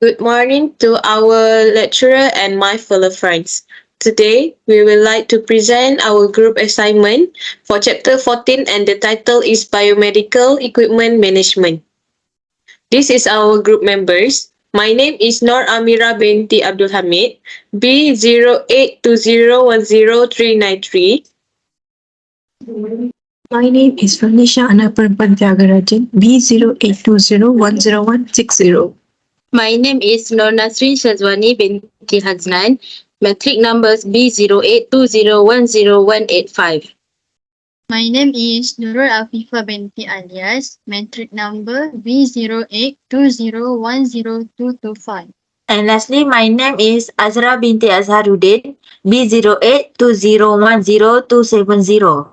Good morning to our lecturer and my fellow friends. Today, we would like to present our group assignment for Chapter 14 and the title is Biomedical Equipment Management. This is our group members. My name is Nor Amira binti Abdul Hamid, B0820103993. My name is Vanisha Anapan Tyagarajan, B0820100160. My name is Nur Nasrin Shazwani binti Haznan, matric numbers B0820100185. My name is Nurul Afifa binti Alias, metric number B0820102225. And lastly, my name is Azra binti Azharuddin, B0820100270.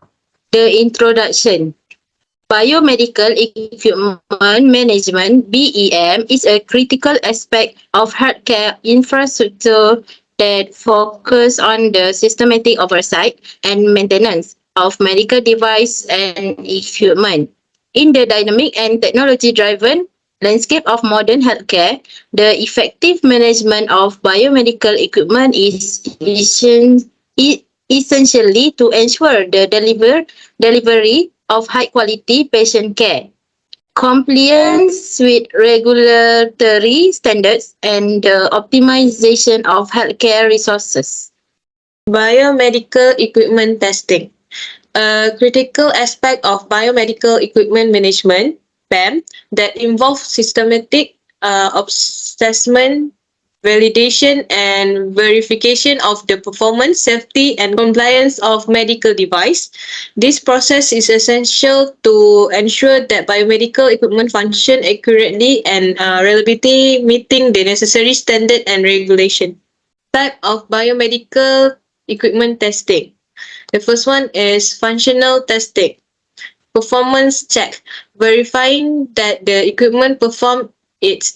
The introduction. Biomedical Equipment Management (BEM) is a critical aspect of healthcare infrastructure that focuses on the systematic oversight and maintenance of medical devices and equipment. In the dynamic and technology-driven landscape of modern healthcare, the effective management of biomedical equipment is essentially to ensure the delivery of high-quality patient care, compliance with regulatory standards, and the optimization of healthcare resources. Biomedical Equipment Testing. A critical aspect of biomedical equipment management (BEM) that involves systematic assessment, validation, and verification of the performance, safety, and compliance of medical device. This process is essential to ensure that biomedical equipment function accurately and reliably, meeting the necessary standard and regulation. Type of biomedical equipment testing. The first one is functional testing. Performance check, verifying that the equipment perform its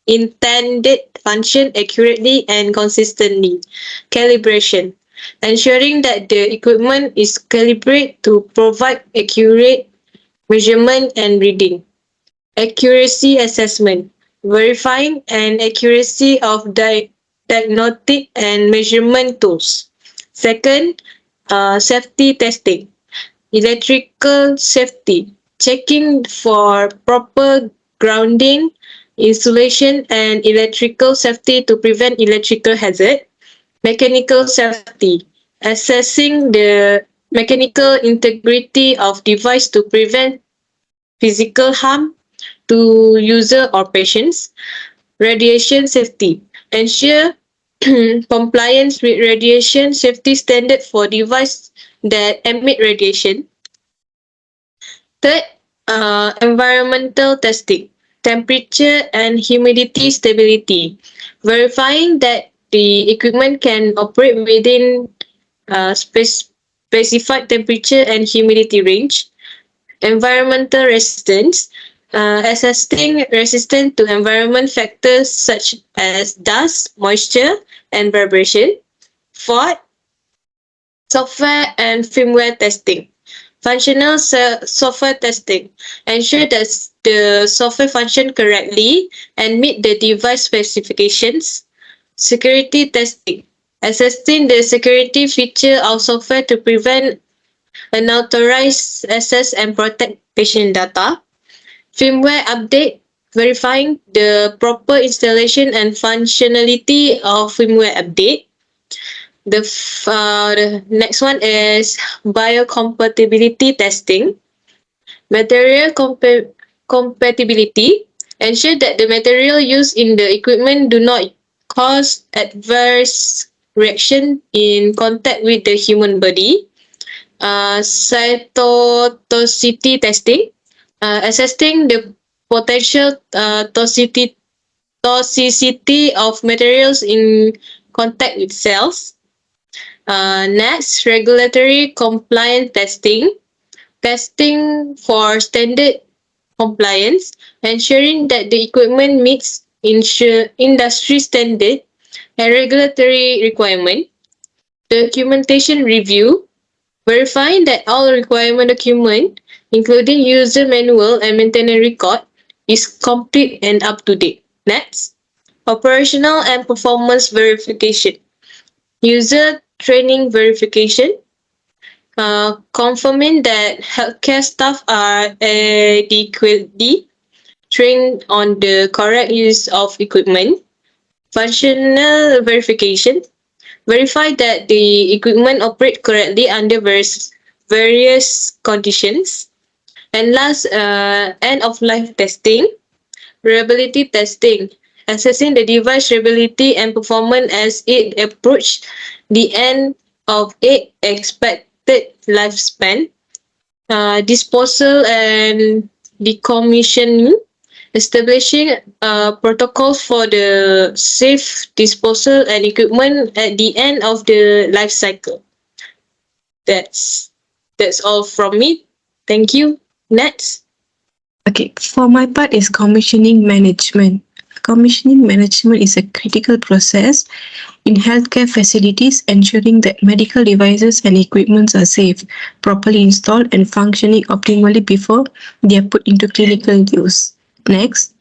intended function accurately and consistently. Calibration, ensuring that the equipment is calibrated to provide accurate measurement and reading. Accuracy assessment, verifying an accuracy of diagnostic and measurement tools. Second, safety testing. Electrical safety, checking for proper grounding, insulation, and electrical safety to prevent electrical hazard. Mechanical safety, assessing the mechanical integrity of device to prevent physical harm to user or patients. Radiation safety, ensure compliance with radiation safety standard for device that emit radiation. Third, environmental testing, temperature and humidity stability, verifying that the equipment can operate within specified temperature and humidity range. Environmental resistance, assessing resistance to environment factors such as dust, moisture, and vibration. Fourth, software and firmware testing. Functional software testing. Ensure that the software function correctly and meet the device specifications. Security testing. Assessing the security feature of software to prevent unauthorized access and protect patient data. Firmware update. Verifying the proper installation and functionality of firmware update. The next one is biocompatibility testing. Material compatibility. Ensure that the material used in the equipment do not cause adverse reaction in contact with the human body. Cytotoxicity testing. Assessing the potential toxicity of materials in contact with cells. Next, regulatory compliance testing. Testing for standard compliance, ensuring that the equipment meets industry standard and regulatory requirement. Documentation review, verifying that all requirement document, including user manual and maintenance record, is complete and up to date. Next. Operational and performance verification. User training verification. Confirming that healthcare staff are adequately trained on the correct use of equipment. Functional verification. Verify that the equipment operate correctly under various conditions. And last, end of life testing, reliability testing, assessing the device reliability and performance as it approach the end of its expected lifespan. Disposal and decommissioning, establishing protocols for the safe disposal and equipment at the end of the life cycle. That's that's all from me. Thank you. Next. Okay, for my part is commissioning management. Commissioning management is a critical process in healthcare facilities ensuring that medical devices and equipments are safe, properly installed and functioning optimally before they are put into clinical use. Next.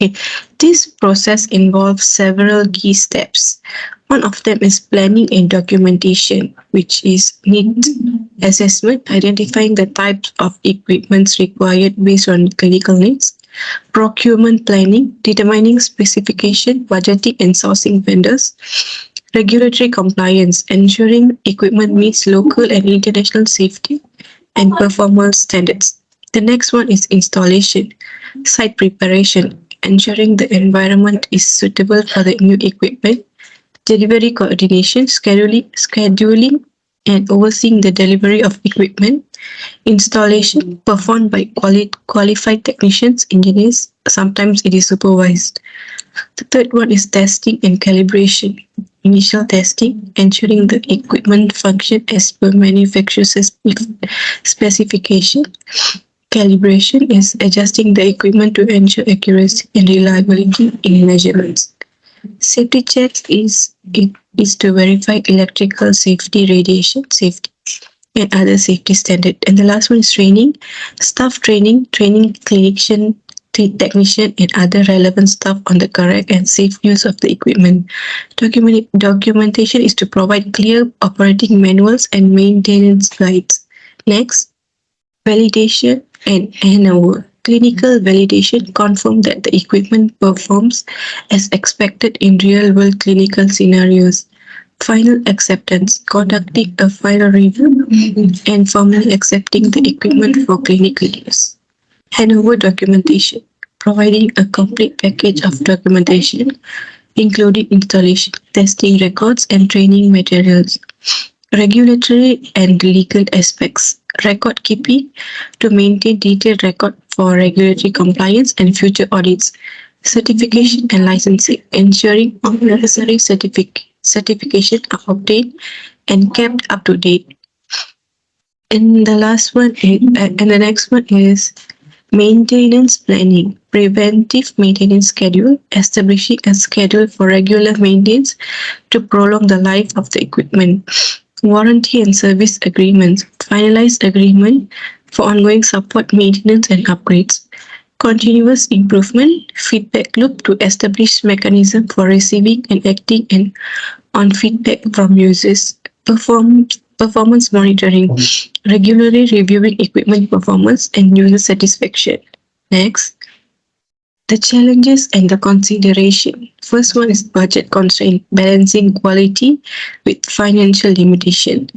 Okay. This process involves several key steps. One of them is planning and documentation, which is needs assessment, identifying the types of equipments required based on clinical needs. Procurement planning, determining specification, budgeting and sourcing vendors. Regulatory compliance, ensuring equipment meets local and international safety and performance standards. The next one is installation, site preparation, ensuring the environment is suitable for the new equipment. Delivery coordination, scheduling and overseeing the delivery of equipment. Installation performed by qualified technicians, engineers. Sometimes it is supervised. The third one is testing and calibration. Initial testing, ensuring the equipment function as per manufacturer's specification. Calibration is adjusting the equipment to ensure accuracy and reliability in measurements. Safety checks is to verify electrical safety, radiation safety, and other safety standards. And the last one is training, staff training, training clinician, technician, and other relevant staff on the correct and safe use of the equipment. Documentation is to provide clear operating manuals and maintenance guides. Next, validation and handover. Clinical validation confirm that the equipment performs as expected in real-world clinical scenarios. Final acceptance, conducting a final review and formally accepting the equipment for clinical use. Handover documentation, providing a complete package of documentation, including installation, testing records, and training materials. Regulatory and legal aspects, record keeping to maintain detailed record for regulatory compliance and future audits. Certification and licensing, ensuring all necessary certification are obtained and kept up to date. And the next one is maintenance planning, preventive maintenance schedule, establishing a schedule for regular maintenance to prolong the life of the equipment. Warranty and service agreements, finalized agreement for ongoing support, maintenance and upgrades. Continuous improvement, feedback loop to establish mechanism for receiving and acting on feedback from users. Performance monitoring, regularly reviewing equipment performance and user satisfaction. Next, the challenges and the consideration. First one is budget constraint, balancing quality with financial limitation.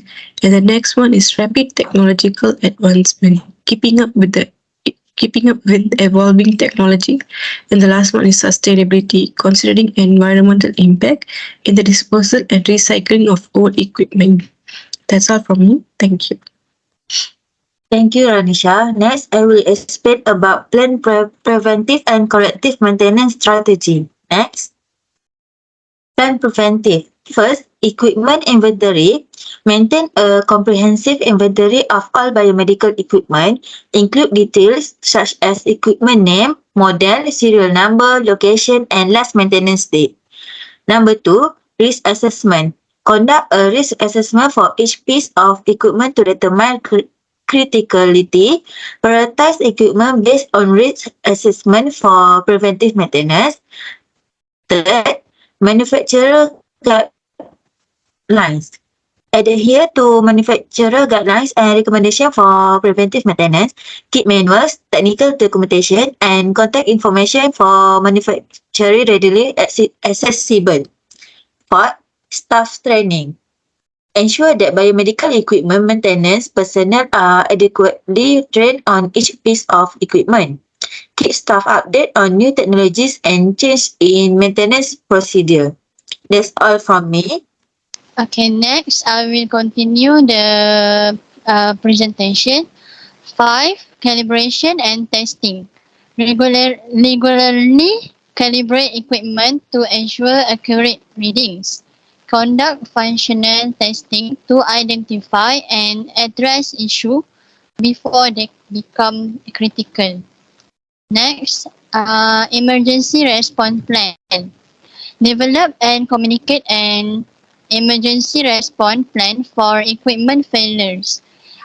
And the next one is rapid technological advancement, keeping up with evolving technology. And the last one is sustainability, considering environmental impact in the disposal and recycling of old equipment. That's all from me. Thank you. Thank you, Ranisha. Next, I will explain about plan preventive and corrective maintenance strategy. Next, plan preventive. First, equipment inventory. Maintain a comprehensive inventory of all biomedical equipment, include details such as equipment name, model, serial number, location, and last maintenance date. Number 2, risk assessment. Conduct a risk assessment for each piece of equipment to determine criticality, prioritize equipment based on risk assessment for preventive maintenance. Third, manufacturer guidelines. Adhere to manufacturer guidelines and recommendation for preventive maintenance, kit manuals, technical documentation, and contact information for manufacturing readily accessible. Fourth, staff training. Ensure that biomedical equipment maintenance personnel are adequately trained on each piece of equipment. Keep staff updated on new technologies and change in maintenance procedure. That's all from me. Okay, next I will continue the presentation. 5. Calibration and testing. Regularly calibrate equipment to ensure accurate readings. Conduct functional testing to identify and address issues before they become critical. Next, emergency response plan. Develop and communicate an emergency response plan for equipment failures.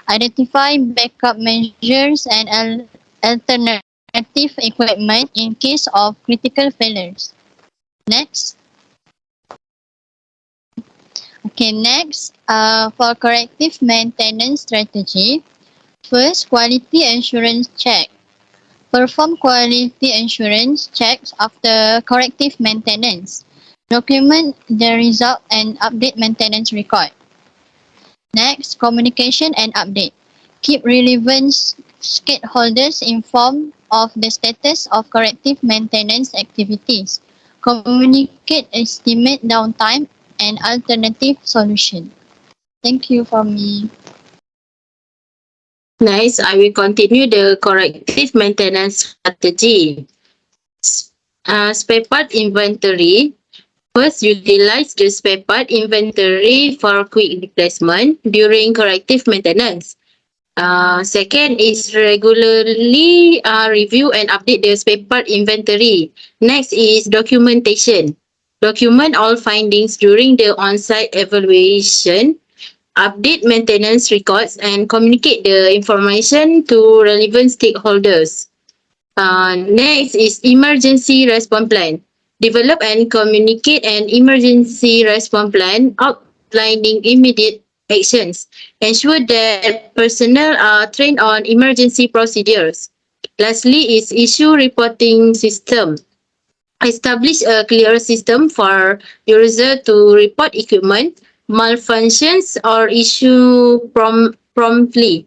Identify backup measures and alternative equipment in case of critical failures. Next. Okay, next, for corrective maintenance strategy. First, quality assurance check. Perform quality assurance checks after corrective maintenance. Document the result and update maintenance record. Next, communication and update. Keep relevant stakeholders informed of the status of corrective maintenance activities. Communicate estimate downtime and alternative solution. Thank you for me. Next, I will continue the corrective maintenance strategy. Spare part inventory. First, utilize the spare part inventory for quick replacement during corrective maintenance. Second is regularly review and update the spare part inventory. Next is documentation. Document all findings during the on-site evaluation. Update maintenance records and communicate the information to relevant stakeholders. Next is emergency response plan. Develop and communicate an emergency response plan outlining immediate actions. Ensure that personnel are trained on emergency procedures. Lastly is issue reporting system. Establish a clear system for user to report equipment malfunctions or issue promptly.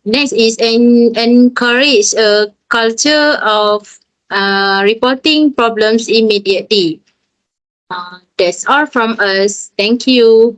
Next is encourage a culture of reporting problems immediately. That's all from us. Thank you.